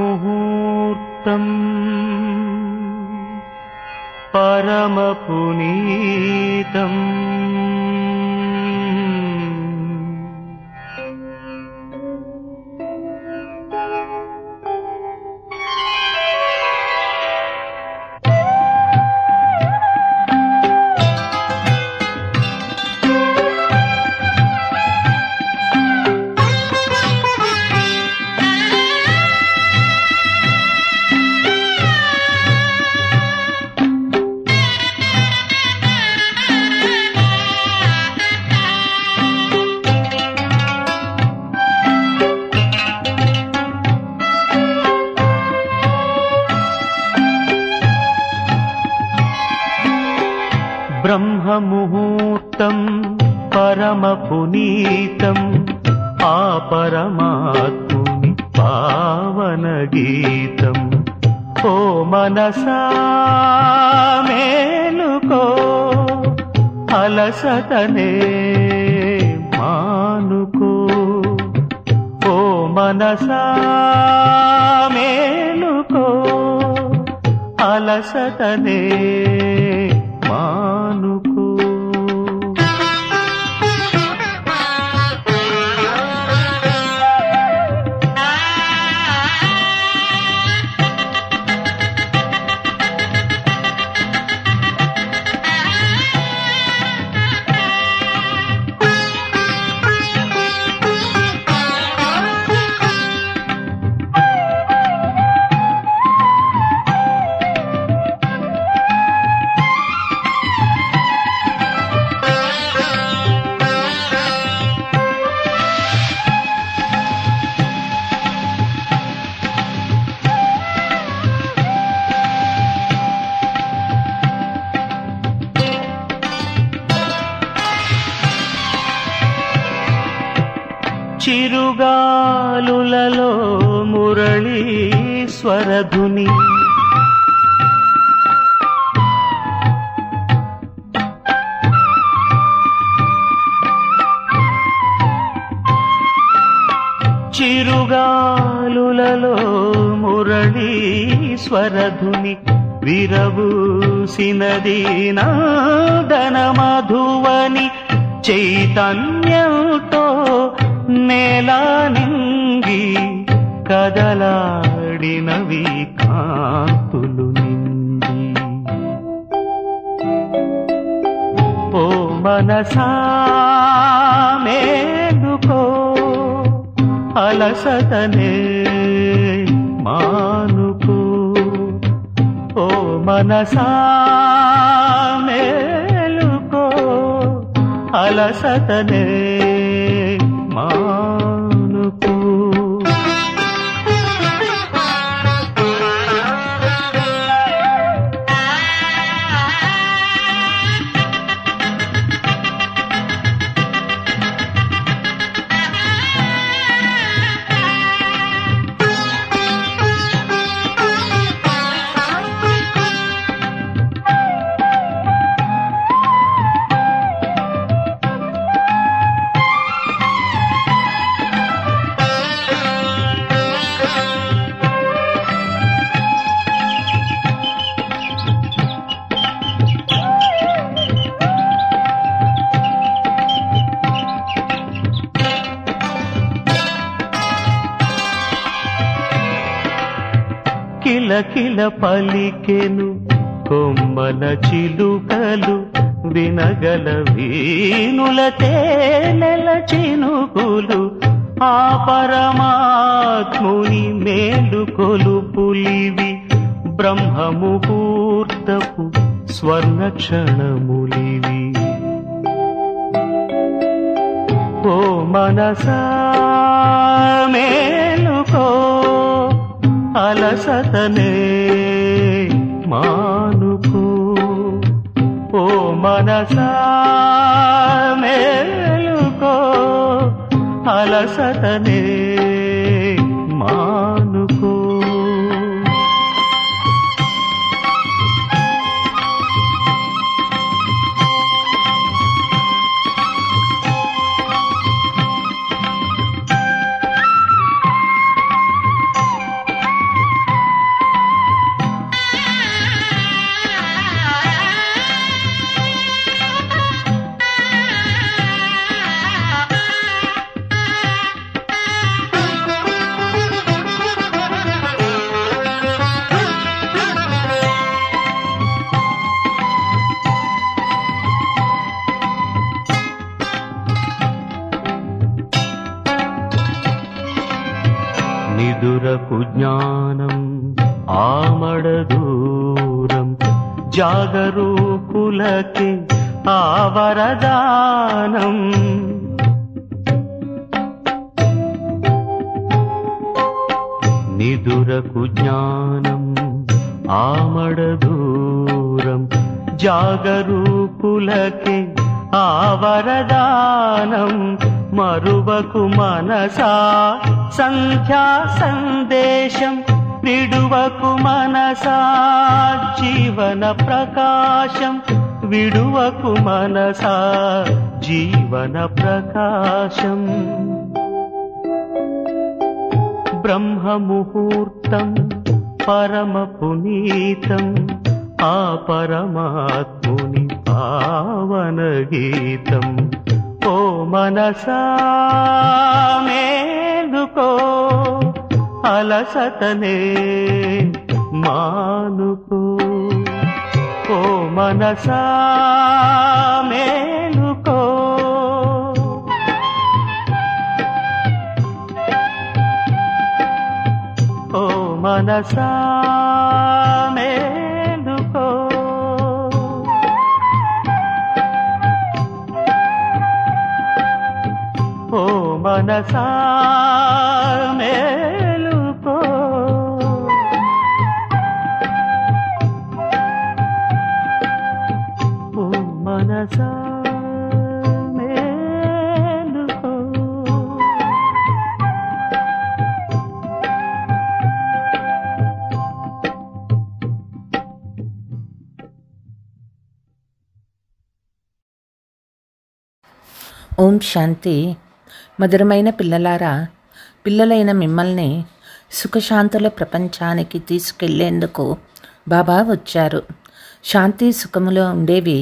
ब्रह्ममुहूर्तम् परमपुनीतम् ब्रह्ममुहूर्तम् परमपुनीतम् आ परमात्मुनि पावनगीतम् ओ मनसा मेलुको अलसतने मानुको ओ मनसा मेलुको अलसतने मानुको చిరుగాలులలో మురళీ స్వరధుని చిరుగాలులలో మురళీ స్వరధుని విరబూసినది నాదన మధువని చైతన్యంతో నేలా నింగి కదలాడినవి కాంతులు నిండి ఓ మనసా మేలుకో అలసటనే మానుకో ఓ మనసా మేలుకో అలసటనే మానుకో కిలకిల పలికెను కొమ్మల చిలుకలు వినగల వీణుల తేనెల చినుకులు ఆ పరమాత్ముని మేలు కొలుపులివి బ్రహ్మముహూర్తపు స్వర్ణ క్షణములివి. ఓ మనసా మేలుకో అలసటనే మానుకో. ఓ మనసా మేలుకో అలసటనే మానుకో. నిదురకు జ్ఞానం ఆమడ దూరం జాగరూకులకి ఆ వరదానం. నిదురకు జ్ఞానం ఆమడ దూరం జాగరూకులకి ఆ వరదానం. మరువకు మనసా సంధ్యా సందేశం విడువకు మనసా జీవన ప్రకాశం. విడువకు మనసా జీవన ప్రకాశం. బ్రహ్మముహూర్తం పరమ పునీతం ఆ పరమాత్ముని పావన గీతం. ఓ మనసా మేలుకో అలసటనే మానుకో. ఓ మనసా మేలుకో ఓ మనసా మేలుకో. ఓ మనసా మేలుకో. ఓ మనసా మేలుకో. ఓం శాంతి. మధురమైన పిల్లలారా, పిల్లలైన మిమ్మల్ని సుఖశాంతుల ప్రపంచానికి తీసుకెళ్లేందుకు బాబా వచ్చారు. శాంతి సుఖములో ఉండేవి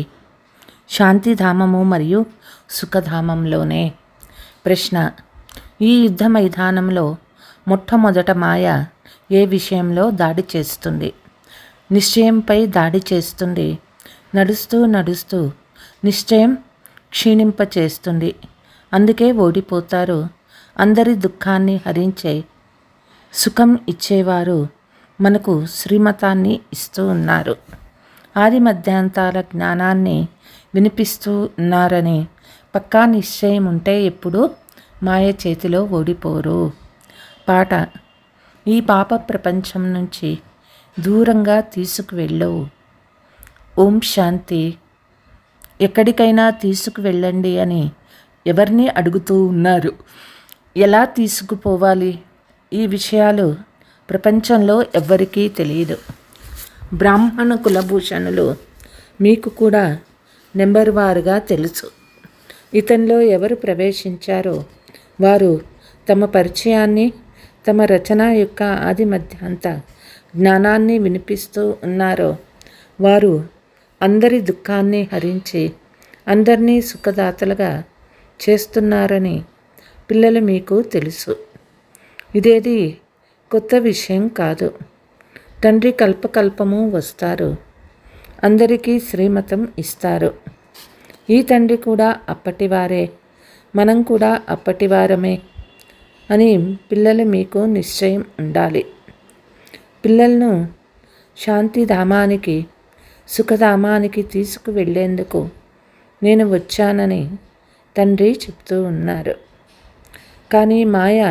శాంతిధామము మరియు సుఖధామంలోనే. ప్రశ్న: ఈ యుద్ధ మైదానంలో మొట్టమొదట మాయ ఏ విషయంలో దాడి చేస్తుంది? నిశ్చయంపై దాడి చేస్తుంది. నడుస్తూ నడుస్తూ నిశ్చయం క్షీణింపచేస్తుంది. అందుకే ఓడిపోతారు. అందరి దుఃఖాన్ని హరించే సుఖం ఇచ్చేవారు మనకు శ్రీమతాన్ని ఇస్తూ ఉన్నారు. ఆది మధ్యాంతాల జ్ఞానాన్ని వినిపిస్తూ ఉన్నారని పక్కా నిశ్చయం ఉంటే ఎప్పుడూ మాయ చేతిలో ఓడిపోరు. పాట: ఈ పాప ప్రపంచం నుంచి దూరంగా తీసుకువెళ్ళు. ఓం శాంతి. ఎక్కడికైనా తీసుకువెళ్ళండి అని ఎవరిని అడుగుతూ ఉన్నారు. ఎలా తీసుకుపోవాలి? ఈ విషయాలు ప్రపంచంలో ఎవ్వరికీ తెలియదు. బ్రాహ్మణ కులభూషణులు మీకు కూడా నెంబర్ వారుగా తెలుసు. ఇతనిలో ఎవరు ప్రవేశించారో వారు తమ పరిచయాన్ని, తమ రచన యొక్క ఆది మధ్యాంత జ్ఞానాన్ని వినిపిస్తూ ఉన్నారో వారు అందరి దుఃఖాన్ని హరించి అందరినీ సుఖదాతలుగా చేస్తున్నారని పిల్లలు మీకు తెలుసు. ఇదేది కొత్త విషయం కాదు. తండ్రి కల్పకల్పము వస్తారు, అందరికీ శ్రీమతం ఇస్తారు. ఈ తండ్రి కూడా అప్పటివారే, మనం కూడా అప్పటివారమే అని పిల్లలు మీకు నిశ్చయం ఉండాలి. పిల్లలను శాంతిధామానికి, సుఖధామానికి తీసుకువెళ్ళేందుకు నేను వచ్చానని తండ్రి చెప్తూ ఉన్నారు. కానీ మాయ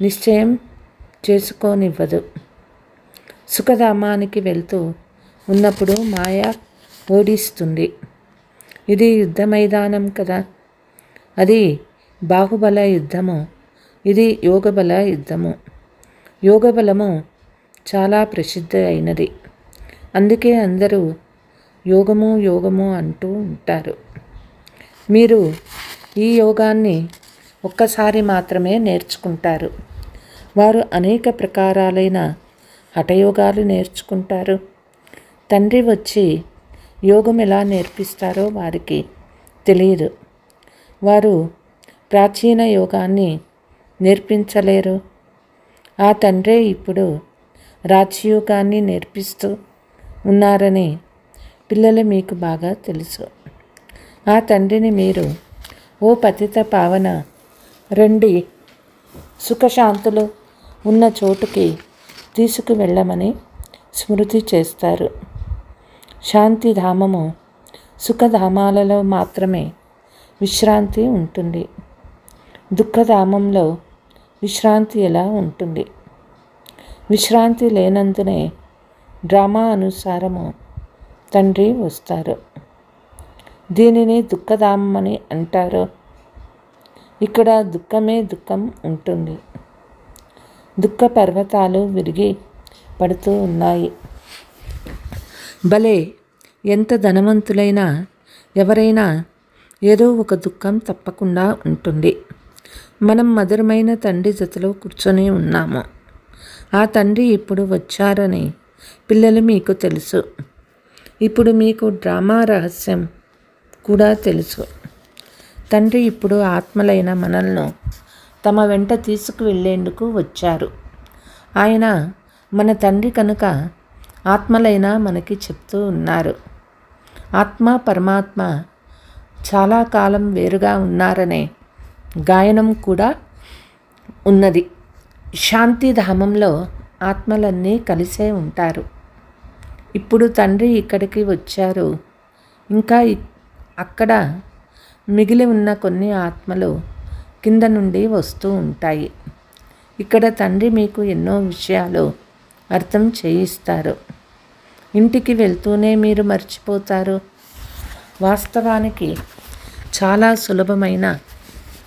నిశ్చయం చేసుకోనివ్వదు. సుఖధామానికి వెళ్తూ ఉన్నప్పుడు మాయ ఓడిస్తుంది. ఇది యుద్ధ మైదానం కదా, అది బాహుబల యుద్ధము, ఇది యోగబల యుద్ధము. యోగబలము చాలా ప్రసిద్ధి అయినది, అందుకే అందరూ యోగము యోగము అంటూ ఉంటారు. మీరు ఈ యోగాన్ని ఒక్కసారి మాత్రమే నేర్చుకుంటారు. వారు అనేక ప్రకారాలైన హఠయోగాలు నేర్చుకుంటారు. తండ్రి వచ్చి యోగం ఎలా నేర్పిస్తారో వారికి తెలియదు. వారు ప్రాచీన యోగాన్ని నేర్పించలేరు. ఆ తండ్రే ఇప్పుడు రాజయోగాన్ని నేర్పిస్తూ ఉన్నారని పిల్లలు మీకు బాగా తెలుసు. ఆ తండ్రిని మీరు ఓ పతిత పావన రండి, సుఖశాంతులు ఉన్న చోటుకి తీసుకువెళ్ళమని స్మృతి చేస్తారు. శాంతిధామము, సుఖధామాలలో మాత్రమే విశ్రాంతి ఉంటుంది. దుఃఖధామంలో విశ్రాంతి ఎలా ఉంటుంది? విశ్రాంతి లేనందునే డ్రామా అనుసారము తండ్రి వస్తారు. దీనిని దుఃఖధామం అని అంటారు. ఇక్కడ దుఃఖమే దుఃఖం ఉంటుంది. దుఃఖ పర్వతాలు విరిగి పడుతూ ఉన్నాయి. భలే, ఎంత ధనవంతులైనా ఎవరైనా ఏదో ఒక దుఃఖం తప్పకుండా ఉంటుంది. మనం మధురమైన తండ్రి జతలో కూర్చొని ఉన్నాము. ఆ తండ్రి ఇప్పుడు వచ్చారని పిల్లలు మీకు తెలుసు. ఇప్పుడు మీకు డ్రామా రహస్యం కూడా తెలుసు. తండ్రి ఇప్పుడు ఆత్మలైన మనల్ని తమ వెంట తీసుకువెళ్ళేందుకు వచ్చారు. ఆయన మన తండ్రి కనుక ఆత్మలైన మనకి చెప్తూ ఉన్నారు. ఆత్మ పరమాత్మ చాలా కాలం వేరుగా ఉన్నారనే గాయనం కూడా ఉన్నది. శాంతిధామంలో ఆత్మలన్నీ కలిసే ఉంటారు. ఇప్పుడు తండ్రి ఇక్కడికి వచ్చారు. ఇంకా అక్కడ మిగిలి ఉన్న కొన్ని ఆత్మలు కింద నుండి వస్తూ ఉంటాయి. ఇక్కడ తండ్రి మీకు ఎన్నో విషయాలు అర్థం చేయిస్తారు. ఇంటికి వెళ్తూనే మీరు మర్చిపోతారు. వాస్తవానికి చాలా సులభమైన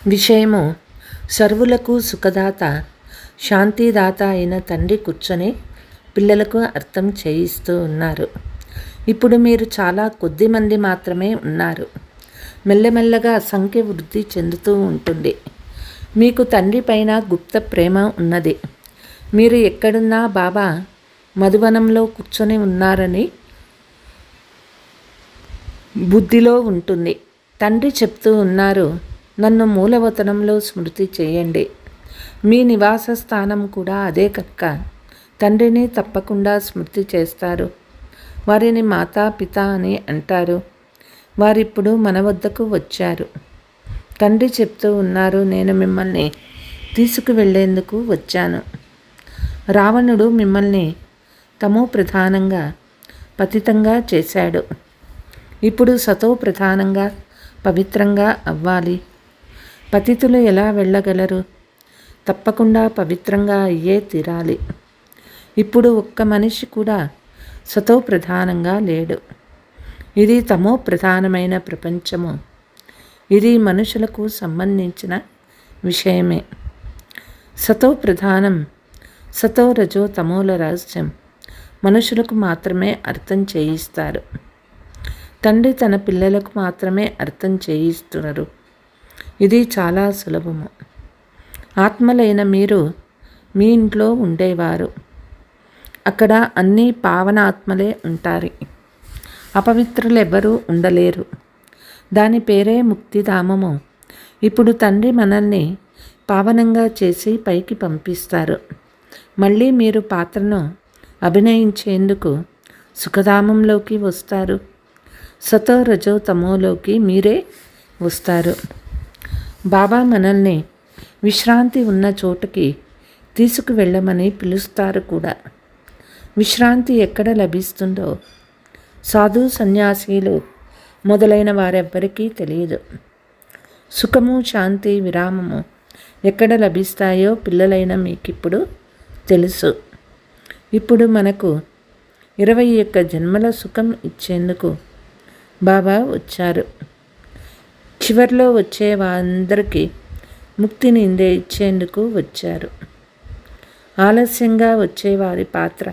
విషయము. సర్వులకు సుఖదాత, శాంతిదాత అయిన తండ్రి కూర్చొని పిల్లలకు అర్థం చేయిస్తూ ఉన్నారు. ఇప్పుడు మీరు చాలా కొద్ది మంది మాత్రమే ఉన్నారు. మెల్లమెల్లగా సంఖ్య వృద్ధి చెందుతూ ఉంటుంది. మీకు తండ్రి పైన గుప్త ప్రేమ ఉన్నది. మీరు ఎక్కడున్నా బాబా మధువనంలో కూర్చొని ఉన్నారని బుద్ధిలో ఉంటుంది. తండ్రి చెప్తూ ఉన్నారు, నన్ను మూలవతనంలో స్మృతి చేయండి. మీ నివాస స్థానం కూడా అదే కనుక తండ్రిని తప్పకుండా స్మృతి చేస్తారు. వారిని మాతా పిత అని అంటారు. వారిప్పుడు మన వద్దకు వచ్చారు. తండ్రి చెప్తూ ఉన్నారు, నేను మిమ్మల్ని తీసుకువెళ్ళేందుకు వచ్చాను. రావణుడు మిమ్మల్ని తమో ప్రధానంగా పతితంగా చేశాడు. ఇప్పుడు సతో ప్రధానంగా పవిత్రంగా అవ్వాలి. పతితులు ఎలా వెళ్ళగలరు? తప్పకుండా పవిత్రంగా అయ్యే తీరాలి. ఇప్పుడు ఒక్క మనిషి కూడా సతో ప్రధానంగా లేడు. ఇది తమో ప్రధానమైన ప్రపంచము. ఇది మనుషులకు సంబంధించిన విషయమే. సతో ప్రధానం, సతో రజో తమోల రహస్యం మనుషులకు మాత్రమే అర్థం చేయిస్తారు. తండ్రి తన పిల్లలకు మాత్రమే అర్థం చేయిస్తున్నారు. ఇది చాలా సులభము. ఆత్మలైన మీరు మీ ఇంట్లో ఉండేవారు. అక్కడ అన్ని పావనాత్మలే ఉంటారు. అపవిత్రులు ఎవ్వరూ ఉండలేరు. దాని పేరే ముక్తిధామము. ఇప్పుడు తండ్రి మనల్ని పావనంగా చేసి పైకి పంపిస్తారు. మళ్ళీ మీరు పాత్రను అభినయించేందుకు సుఖధామంలోకి వస్తారు. సతో రజో తమోలోకి మీరే వస్తారు. బాబా మనల్ని విశ్రాంతి ఉన్న చోటుకి తీసుకువెళ్ళమని పిలుస్తారు కూడా. విశ్రాంతి ఎక్కడ లభిస్తుందో సాధు సన్యాసీలు మొదలైన వారెవ్వరికీ తెలియదు. సుఖము, శాంతి, విరామము ఎక్కడ లభిస్తాయో పిల్లలైన మీకిప్పుడు తెలుసు. ఇప్పుడు మనకు 21 జన్మల సుఖం ఇచ్చేందుకు బాబా వచ్చారు. చివర్లో వచ్చే వారందరికీ ముక్తిని ఇచ్చేందుకు వచ్చారు. ఆలస్యంగా వచ్చే వారి పాత్ర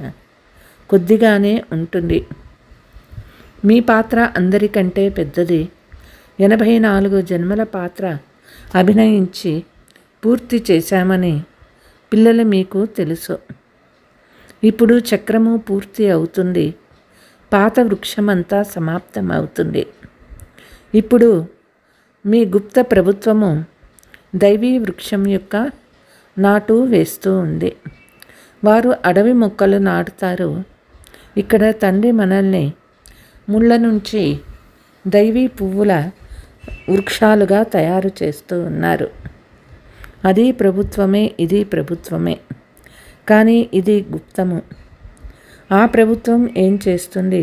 కొద్దిగానే ఉంటుంది. మీ పాత్ర అందరికంటే పెద్దది. 84 జన్మల పాత్ర అభినయించి పూర్తి చేశామని పిల్లలు మీకు తెలుసు. ఇప్పుడు చక్రము పూర్తి అవుతుంది. పాత వృక్షమంతా సమాప్తం అవుతుంది. ఇప్పుడు మీ గుప్త ప్రభుత్వము దైవీ వృక్షం యొక్క నాటు వేస్తూ ఉంది. వారు అడవి మొక్కలు నాటుతారు. ఇక్కడ తండ్రి మనల్ని ముళ్ళ నుంచి దైవీ పువ్వుల వృక్షాలుగా తయారు చేస్తూ ఉన్నారు. అది ప్రభుత్వమే, ఇది ప్రభుత్వమే. కానీ ఇది గుప్తము. ఆ ప్రభుత్వం ఏం చేస్తుంది,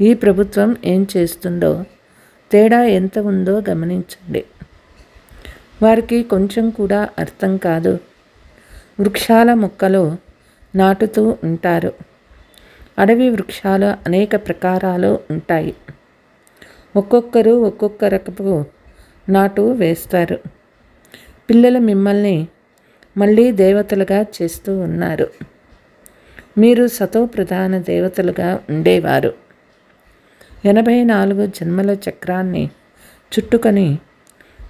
ఈ ప్రభుత్వం ఏం చేస్తుందో తేడా ఎంత ఉందో గమనించండి. వారికి కొంచెం కూడా అర్థం కాదు. వృక్షాల మొక్కలు నాటుతూ ఉంటారు. అడవి వృక్షాలు అనేక ప్రకారాలు ఉంటాయి. ఒక్కొక్కరు ఒక్కొక్క రకపు నాటు వేస్తారు. పిల్లలు మిమ్మల్ని మళ్ళీ దేవతలుగా చేస్తూ ఉన్నారు. మీరు సతో ప్రధాన దేవతలుగా ఉండేవారు. 84 జన్మల చక్రాన్ని చుట్టుకొని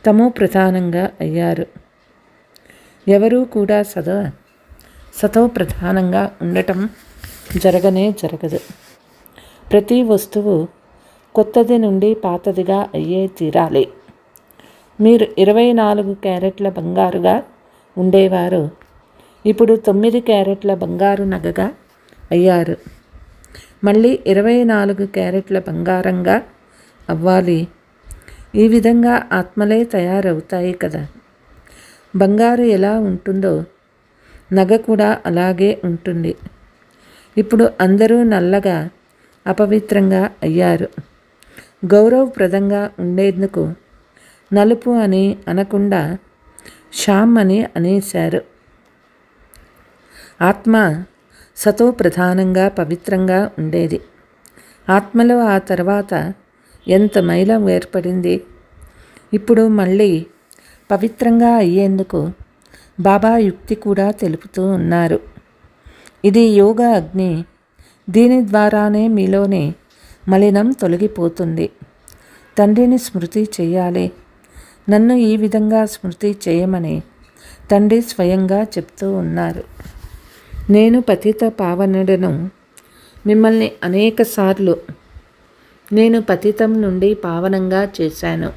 తమో ప్రధానంగా అయ్యారు. ఎవరూ కూడా సతో ప్రధానంగా ఉండటం జరగనే జరగదు. ప్రతి వస్తువు కొత్తది నుండి పాతదిగా అయ్యే తీరాలి. మీరు 24 క్యారెట్ల బంగారుగా ఉండేవారు. ఇప్పుడు 9 క్యారెట్ల బంగారు నగగా అయ్యారు. మళ్ళీ 24 క్యారెట్ల బంగారంగా అవ్వాలి. ఈ విధంగా ఆత్మలే తయారవుతాయి కదా. బంగారు ఎలా ఉంటుందో నగ కూడా అలాగే ఉంటుంది. ఇప్పుడు అందరూ నల్లగా అపవిత్రంగా అయ్యారు. గౌరవప్రదంగా ఉండేందుకు నలుపు అని అనకుండా శ్యామ్ అని అనేశారు. ఆత్మ సతో ప్రధానంగా పవిత్రంగా ఉండేది. ఆత్మలో ఆ తర్వాత ఎంత మైలం ఏర్పడింది. ఇప్పుడు మళ్ళీ పవిత్రంగా అయ్యేందుకు బాబా యుక్తి కూడా తెలుపుతూ ఉన్నారు. ఇది యోగ అగ్ని. దీని ద్వారానే మీలోని మలినం తొలగిపోతుంది. తండ్రిని స్మృతి చేయాలి. నన్ను ఈ విధంగా స్మృతి చేయమని తండ్రి స్వయంగా చెప్తూ ఉన్నారు. నేను పతిత పావనుడను. మిమ్మల్ని అనేకసార్లు నేను పతితం నుండి పావనంగా చేశాను.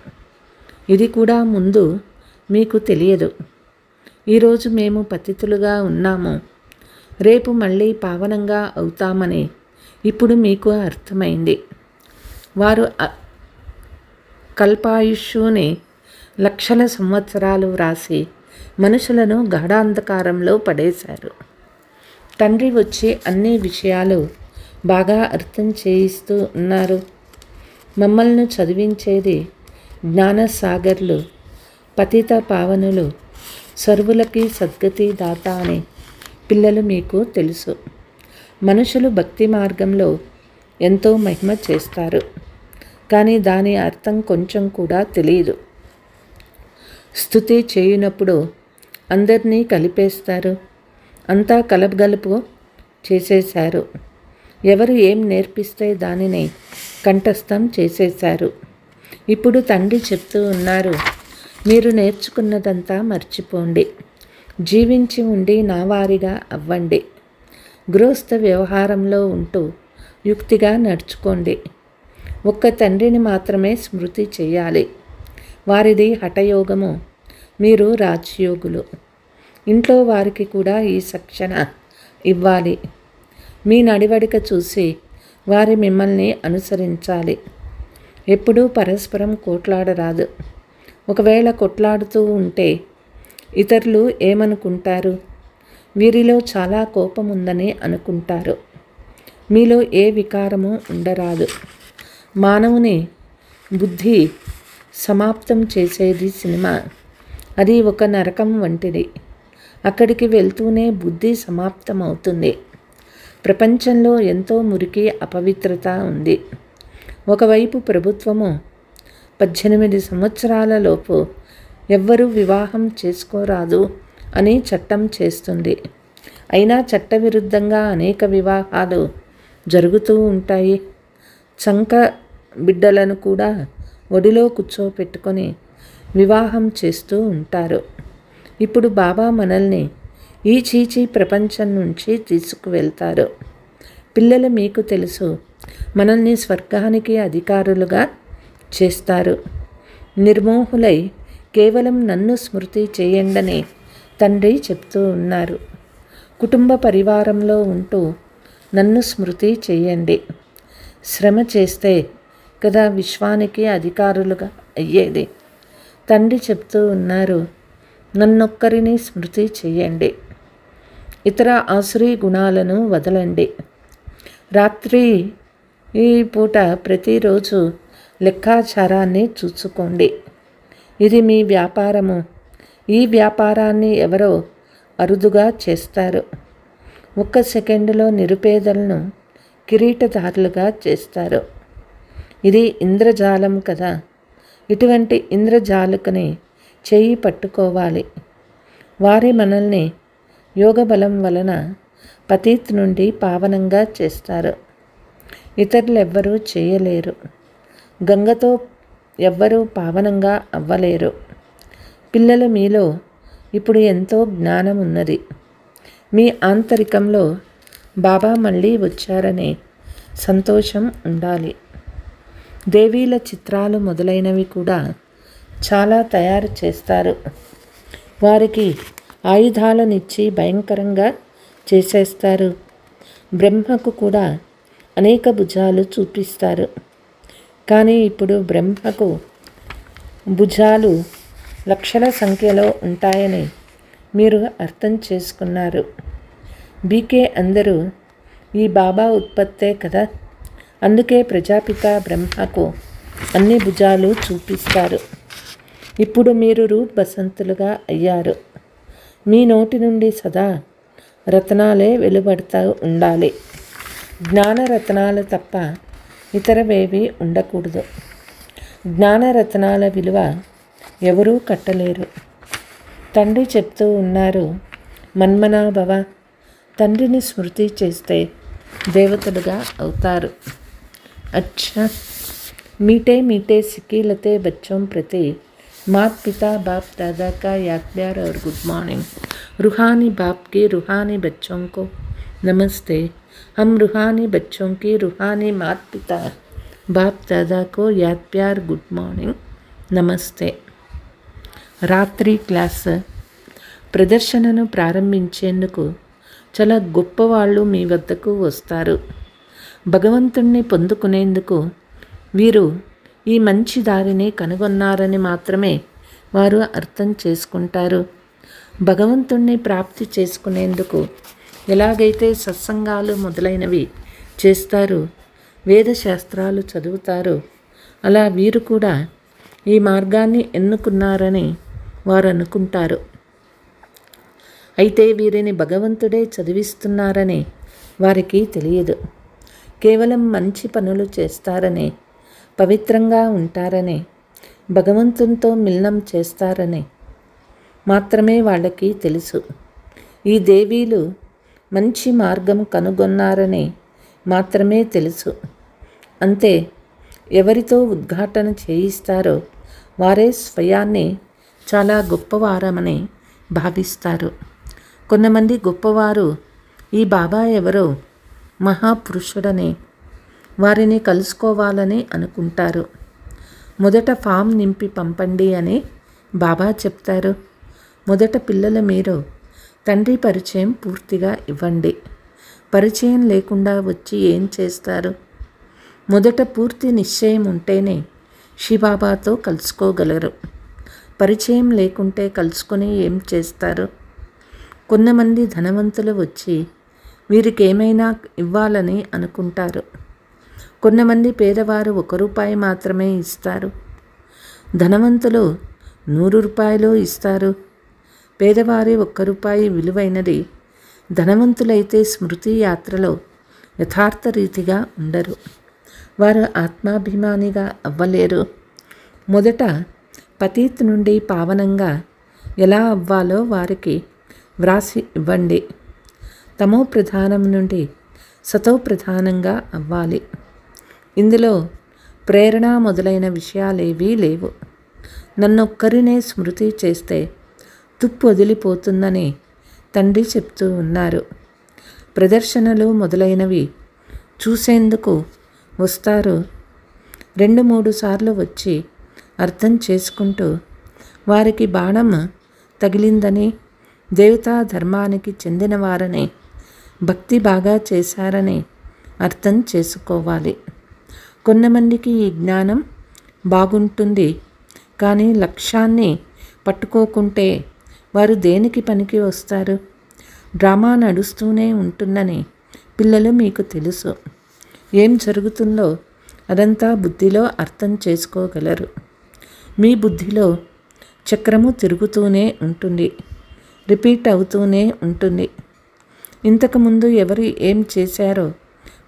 ఇది కూడా ముందు మీకు తెలియదు. ఈరోజు మేము పతితులుగా ఉన్నాము. రేపు మళ్ళీ పావనంగా అవుతామని ఇప్పుడు మీకు అర్థమైంది. వారు కల్పాయుష్యుని లక్షల సంవత్సరాలు వ్రాసి మనుషులను గాఢాంధకారంలో పడేశారు. తండ్రి వచ్చి అన్ని విషయాలు బాగా అర్థం చేయిస్తూ ఉన్నారు. మమ్మల్ని చదివించేది జ్ఞానసాగర్లు, పతిత పావనులు, సర్వులకి సద్గతి దాత అని పిల్లలు మీకు తెలుసు. మనుషులు భక్తి మార్గంలో ఎంతో మహిమ చేస్తారు. కానీ దాని అర్థం కొంచెం కూడా తెలియదు. స్తుతి చేయనప్పుడు అందరినీ కలిపేస్తారు. అంతా కలపగలుపు చేసేశారు. ఎవరు ఏం నేర్పిస్తే దానిని కంఠస్థం చేసేశారు. ఇప్పుడు తండ్రి చెప్తూ ఉన్నారు, మీరు నేర్చుకున్నదంతా మర్చిపోండి. జీవించి ఉండి నా వారిగా అవ్వండి. గృహస్థ వ్యవహారంలో ఉంటూ యుక్తిగా నడుచుకోండి. ఒక్క తండ్రిని మాత్రమే స్మృతి చేయాలి. వారిది హఠయోగము, మీరు రాజయోగులు. ఇంట్లో వారికి కూడా ఈ శిక్షణ ఇవ్వాలి. మీ నడివడిక చూసి వారి మిమ్మల్ని అనుసరించాలి. ఎప్పుడూ పరస్పరం కొట్లాడరాదు. ఒకవేళ కొట్లాడుతూ ఉంటే ఇతరులు ఏమనుకుంటారు? వీరిలో చాలా కోపం ఉందని అనుకుంటారు. మీలో ఏ వికారము ఉండరాదు. మానవుని బుద్ధి సమాప్తం చేసేది సినిమా. అది ఒక నరకం వంటిది. అక్కడికి వెళ్తూనే బుద్ధి సమాప్తం అవుతుంది. ప్రపంచంలో ఎంతో మురికి అపవిత్రత ఉంది. ఒకవైపు ప్రభుత్వము 18 సంవత్సరాల లోపు ఎవ్వరూ వివాహం చేసుకోరాదు అని చట్టం చేస్తుంది. అయినా చట్టవిరుద్ధంగా అనేక వివాహాలు జరుగుతూ ఉంటాయి. చంక బిడ్డలను కూడా ఒడిలో కూర్చోపెట్టుకొని వివాహం చేస్తూ ఉంటారు. ఇప్పుడు బాబా మనల్ని ఈ చీచీ ప్రపంచం నుంచి తీసుకువెళ్తారు. పిల్లలు, మీకు తెలుసు, మనల్ని స్వర్గానికి అధికారులుగా చేస్తారు. నిర్మోహులై కేవలం నన్ను స్మృతి చేయండని తండ్రి చెప్తూ ఉన్నారు. కుటుంబ పరివారంలో ఉంటూ నన్ను స్మృతి చేయండి. శ్రమ చేస్తే కదా విశ్వానికి అధికారులుగా అయ్యేది. తండ్రి చెప్తూ ఉన్నారు, నన్నొక్కరిని స్మృతి చేయండి. ఇతర ఆసురీ గుణాలను వదలండి. రాత్రి ఈ పూట ప్రతిరోజు లెక్కాచారాన్ని చూసుకోండి. ఇది మీ వ్యాపారము. ఈ వ్యాపారాన్ని ఎవరో అరుదుగా చేస్తారు. 1 సెకండులో నిరుపేదలను కిరీటదారులుగా చేస్తారు. ఇది ఇంద్రజాలం కదా. ఇటువంటి ఇంద్రజాలకుని చేయి పట్టుకోవాలి. వారి మనల్ని యోగబలం వలన పతీత్ నుండి పావనంగా చేస్తారు. ఇతరులెవ్వరూ చేయలేరు. గంగతో ఎవ్వరూ పావనంగా అవ్వలేరు. పిల్లలు, మీలో ఇప్పుడు ఎంతో జ్ఞానం ఉన్నది. మీ ఆంతరికంలో బాబా మళ్ళీ వచ్చారనే సంతోషం ఉండాలి. దేవీల చిత్రాలు మొదలైనవి కూడా చాలా తయారు చేస్తారు. వారికి ఆయుధాలనిచ్చి భయంకరంగా చేసేస్తారు. బ్రహ్మకు కూడా అనేక భుజాలు చూపిస్తారు. కానీ ఇప్పుడు బ్రహ్మకు భుజాలు లక్షల సంఖ్యలో ఉంటాయని మీరు అర్థం చేసుకున్నారు. బీకే అందరూ ఈ బాబా ఉత్పత్తే కదా. అందుకే ప్రజాపిత బ్రహ్మకు అన్ని భుజాలు చూపిస్తారు. ఇప్పుడు మీరు రూప్ బసంతులుగా అయ్యారు. మీ నోటి నుండి సదా రత్నాలే వెలువడుతూ ఉండాలి. జ్ఞానరత్నాలు తప్ప ఇతరవేవి ఉండకూడదు. జ్ఞానరత్నాల విలువ ఎవరూ కట్టలేరు. తండ్రి చెప్తూ ఉన్నారు, మన్మనాభవ. తండ్రిని స్మృతి చేస్తే దేవతలుగా అవుతారు. अच्छा, मीठे मीठे सिकीलते बच्चों प्रति मात पिता बाप दादा का याद प्यार और गुड मॉर्निंग. रूहानी बाप के रूहानी बच्चों को नमस्ते. हम रूहानी बच्चों की रूहानी मात पिता बाप दादा को याद प्यार गुड मॉर्निंग నమస్తే. రాత్రి క్లాస్ ప్రదర్శనను ప్రారంభించేందుకు చాలా గొప్పవాళ్ళు మీ వద్దకు వస్తారు. భగవంతుణ్ణి పొందుకునేందుకు వీరు ఈ మంచి దారిని కనుగొన్నారని మాత్రమే వారు అర్థం చేసుకుంటారు. భగవంతుణ్ణి ప్రాప్తి చేసుకునేందుకు ఎలాగైతే సత్సంగాలు మొదలైనవి చేస్తారు, వేదశాస్త్రాలు చదువుతారు, అలా వీరు కూడా ఈ మార్గాన్ని ఎన్నుకున్నారని వారు అనుకుంటారు. అయితే వీరిని భగవంతుడే చదివిస్తున్నారని వారికి తెలియదు. కేవలం మంచి పనులు చేస్తారని, పవిత్రంగా ఉంటారని, భగవంతునితో మిలనం చేస్తారని మాత్రమే వాళ్ళకి తెలుసు. ఈ దేవీలు మంచి మార్గం కనుగొన్నారని మాత్రమే తెలుసు. అంతే. ఎవరితో ఉద్ఘాటన చేయిస్తారో వారే స్వయాన్ని చాలా గొప్పవారమని భావిస్తారు. కొంతమంది గొప్పవారు ఈ బాబా ఎవరో మహాపురుషుడని, వారిని కలుసుకోవాలని అనుకుంటారు. మొదట ఫామ్ నింపి పంపండి అని బాబా చెప్తారు. మొదట పిల్లలు మీరు తండ్రి పరిచయం పూర్తిగా ఇవ్వండి. పరిచయం లేకుండా వచ్చి ఏం చేస్తారు? మొదట పూర్తి నిశ్చయం ఉంటేనే శివబాబాతో కలుసుకోగలరు. పరిచయం లేకుంటే కలుసుకొని ఏం చేస్తారు? కొంతమంది ధనవంతులు వచ్చి వీరికి ఏమైనా ఇవ్వాలని అనుకుంటారు. కొంతమంది పేదవారు 1 రూపాయి మాత్రమే ఇస్తారు. ధనవంతులు 100 రూపాయలు ఇస్తారు. పేదవారి 1 రూపాయి విలువైనది. ధనవంతులైతే స్మృతి యాత్రలో యథార్థ రీతిగా ఉండరు. వారు ఆత్మాభిమానిగా అవ్వలేరు. మొదట పతీత్ నుండి పావనంగా ఎలా అవ్వాలో వారికి వ్రాసి ఇవ్వండి. తమో ప్రధానం నుండి సతో ప్రధానంగా అవ్వాలి. ఇందులో ప్రేరణ మొదలైన విషయాలేవీ లేవు. నన్నొక్కరినే స్మృతి చేస్తే తుప్పు వదిలిపోతుందని తండ్రి చెప్తూ ఉన్నారు. ప్రదర్శనలు మొదలైనవి చూసేందుకు వస్తారు. 2-3 సార్లు వచ్చి అర్థం చేసుకుంటూ వారికి బాణం తగిలిందని, దేవతా ధర్మానికి చెందినవారని, భక్తి బాగా చేశారని అర్థం చేసుకోవాలి. కొంతమందికి ఈ జ్ఞానం బాగుంటుంది, కానీ లక్ష్యాన్ని పట్టుకోకుంటే వారు దేనికి పనికి వస్తారు? డ్రామా నడుస్తూనే ఉంటుందని పిల్లలు మీకు తెలుసు. ఏం జరుగుతుందో అదంతా బుద్ధిలో అర్థం చేసుకోగలరు. మీ బుద్ధిలో చక్రము తిరుగుతూనే ఉంటుంది, రిపీట్ అవుతూనే ఉంటుంది. ఇంతకుముందు ఎవరు ఏం చేశారో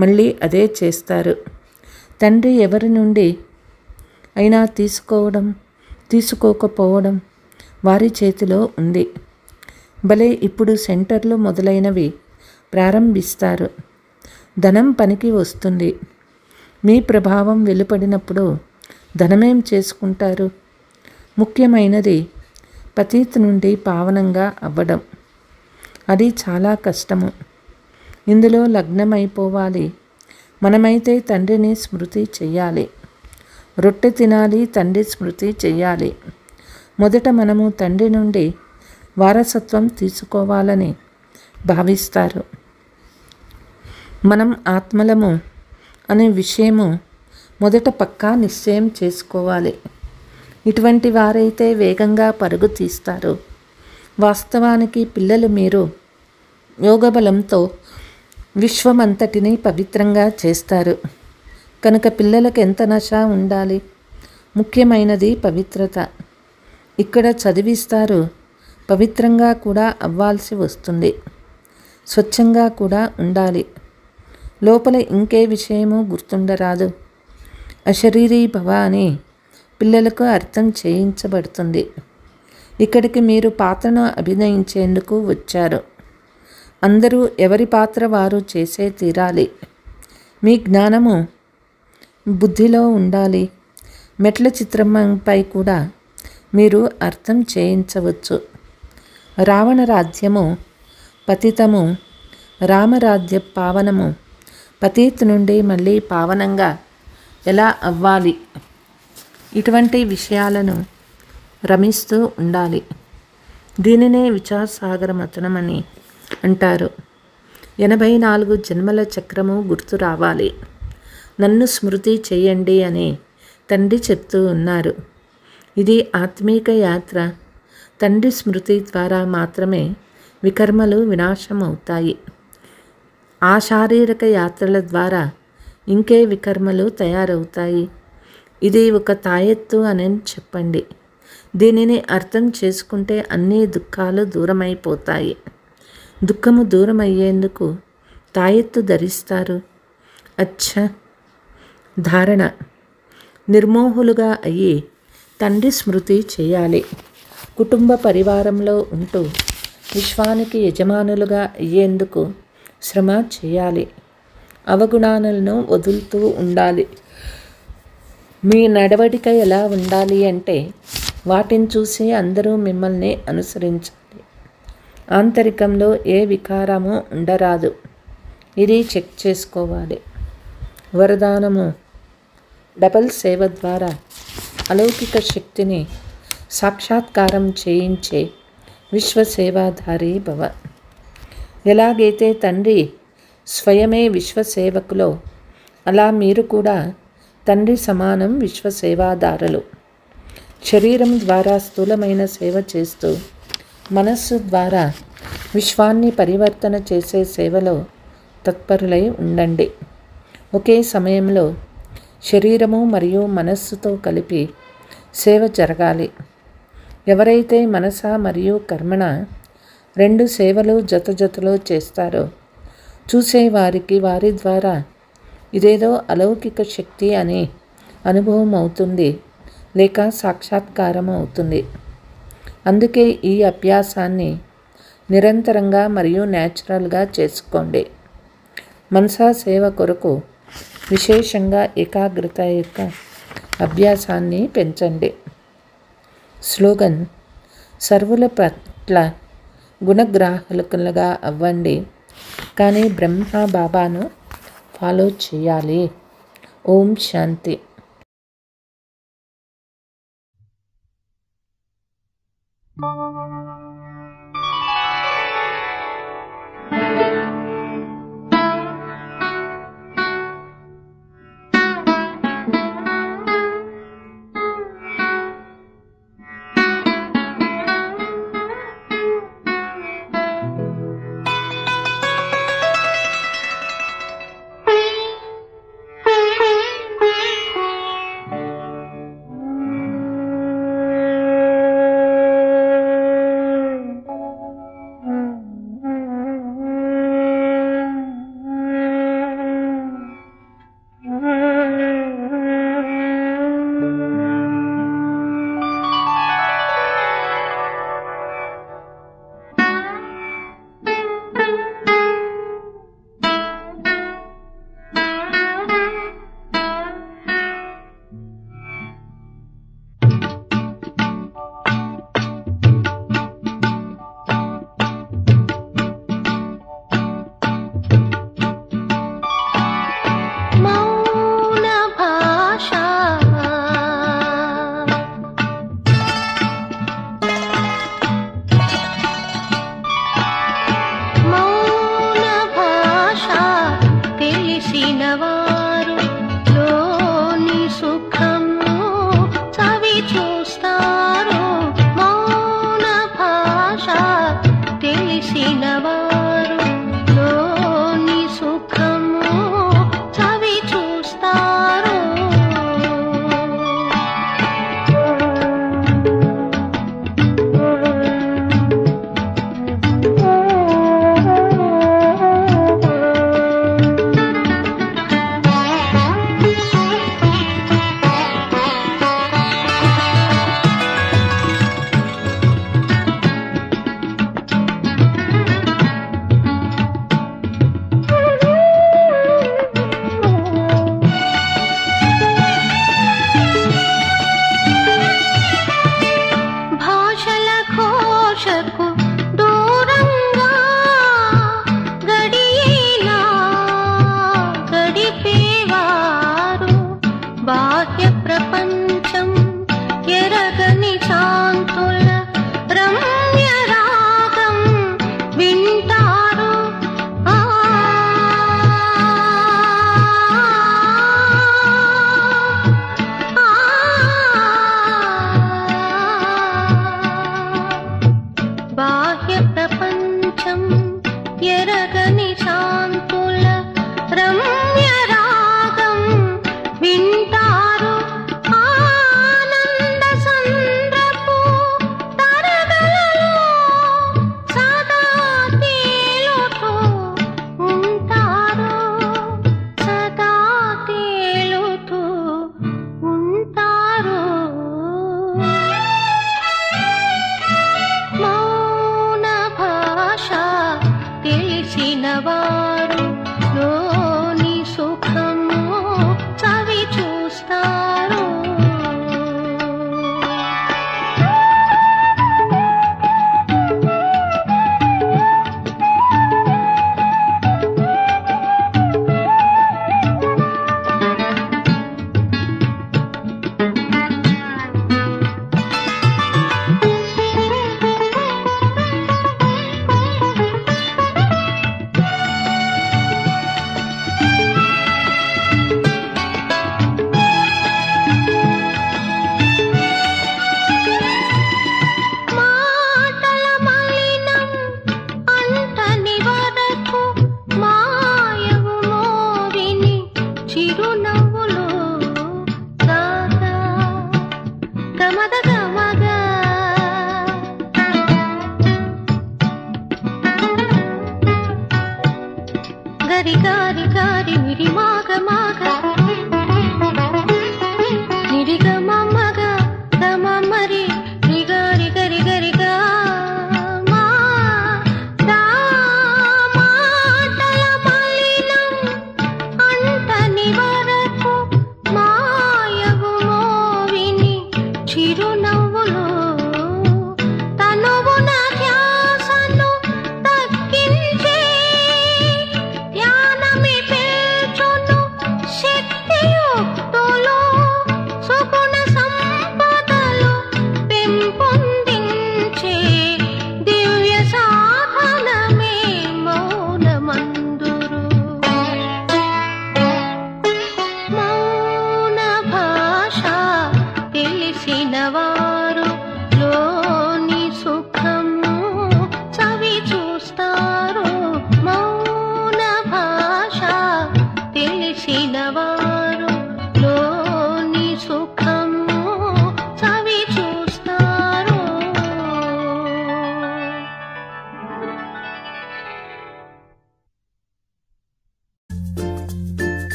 మళ్ళీ అదే చేస్తారు. తండ్రి ఎవరి నుండి అయినా తీసుకోవడం, తీసుకోకపోవడం వారి చేతిలో ఉంది. భలే ఇప్పుడు సెంటర్లు మొదలైనవి ప్రారంభిస్తారు. ధనం పనికి వస్తుంది. మీ ప్రభావం వెలువడినప్పుడు ధనమేం చేసుకుంటారు? ముఖ్యమైనది పతీత్ నుండి పావనంగా అవ్వడం. అది చాలా కష్టము. ఇందులో లగ్నమైపోవాలి. మనమైతే తండ్రిని స్మృతి చెయ్యాలి. రొట్టె తినాలి, తండ్రి స్మృతి చెయ్యాలి. మొదట మనము తండ్రి నుండి వారసత్వం తీసుకోవాలని భావిస్తారు. మనం ఆత్మలము అనే విషయము మొదట పక్కా నిశ్చయం చేసుకోవాలి. ఇటువంటి వారైతే వేగంగా పరుగు తీస్తారు. వాస్తవానికి పిల్లలు మీరు యోగబలంతో విశ్వమంతటిని పవిత్రంగా చేస్తారు. కనుక పిల్లలకు ఎంత నశ ఉండాలి? ముఖ్యమైనది పవిత్రత. ఇక్కడ చదివిస్తారు. పవిత్రంగా కూడా అవ్వాల్సి వస్తుంది. స్వచ్ఛంగా కూడా ఉండాలి. లోపల ఇంకే విషయము గుర్తుండరాదు. అశరీరీ భవ అని పిల్లలకు అర్థం చేయించబడుతుంది. ఇక్కడికి మీరు పాత్రను అభినయించేందుకు వచ్చారు. అందరూ ఎవరి పాత్ర వారు చేసే తీరాలి. మీ జ్ఞానము బుద్ధిలో ఉండాలి. మెట్ల చిత్రంపై కూడా మీరు అర్థం చేయించవచ్చు. రావణ రాజ్యము పతితము, రామరాజ్య పావనము. పతీత్ నుండి మళ్ళీ పావనంగా ఎలా అవ్వాలి? ఇటువంటి విషయాలను రమిస్తూ ఉండాలి. దీనినే విచారసాగర మథనం అని అంటారు. 84 జన్మల చక్రము గుర్తు రావాలి. నన్ను స్మృతి చేయండి అని తండ్రి చెప్తూ ఉన్నారు. ఇది ఆత్మీక యాత్ర. తండ్రి స్మృతి ద్వారా మాత్రమే వికర్మలు వినాశమవుతాయి. ఆ శారీరక యాత్రల ద్వారా ఇంకే వికర్మలు తయారవుతాయి. ఇది ఒక తాయెత్తు అని చెప్పండి. దీనిని అర్థం చేసుకుంటే అన్ని దుఃఖాలు దూరమైపోతాయి. దుఃఖము దూరమయ్యేందుకు తాయెత్తు ధరిస్తారు. ధారణ నిర్మోహులుగా అయ్యి తండ్రి స్మృతి చేయాలి. కుటుంబ పరివారంలో ఉంటూ విశ్వానికి యజమానులుగా అయ్యేందుకు శ్రమ చేయాలి. అవగుణాలను వదులుతూ ఉండాలి. మీ నడవడిక ఎలా ఉండాలి అంటే వాటిని చూసి అందరూ మిమ్మల్ని అనుసరించాలి. ఆంతరికంలో ఏ వికారము ఉండరాదు. ఇది చెక్ చేసుకోవాలి. వరదానము డబల్ సేవ ద్వారా అలౌకిక శక్తిని సాక్షాత్కారం చేయించే విశ్వసేవాధారి భవ. ఎలాగైతే తండ్రి స్వయమే విశ్వసేవకులో అలా మీరు కూడా తండ్రి సమానం విశ్వసేవాదారులు. శరీరం ద్వారా స్థూలమైన సేవ చేస్తూ మనస్సు ద్వారా విశ్వాన్ని పరివర్తన చేసే సేవలో తత్పరులై ఉండండి. ఒకే సమయంలో శరీరము మరియు మనస్సుతో కలిపి సేవ జరగాలి. ఎవరైతే మనస మరియు కర్మణ రెండు సేవలు జతలో చేస్తారో చూసేవారికి వారి ద్వారా ఇదేదో అలౌకిక శక్తి అనే అనుభవం అవుతుంది, లేక సాక్షాత్కారం అవుతుంది. అందుకే ఈ అభ్యాసాన్ని నిరంతరంగా మరియు న్యాచురల్గా చేసుకోండి. మనసా సేవ కొరకు విశేషంగా ఏకాగ్రత యొక్క అభ్యాసాన్ని పెంచండి. స్లోగన్: సర్వుల పట్ల గుణగ్రాహకులుగా అవ్వండి, కానీ బ్రహ్మ బాబాను ఫాలో చేయాలి. ఓం శాంతి. నవా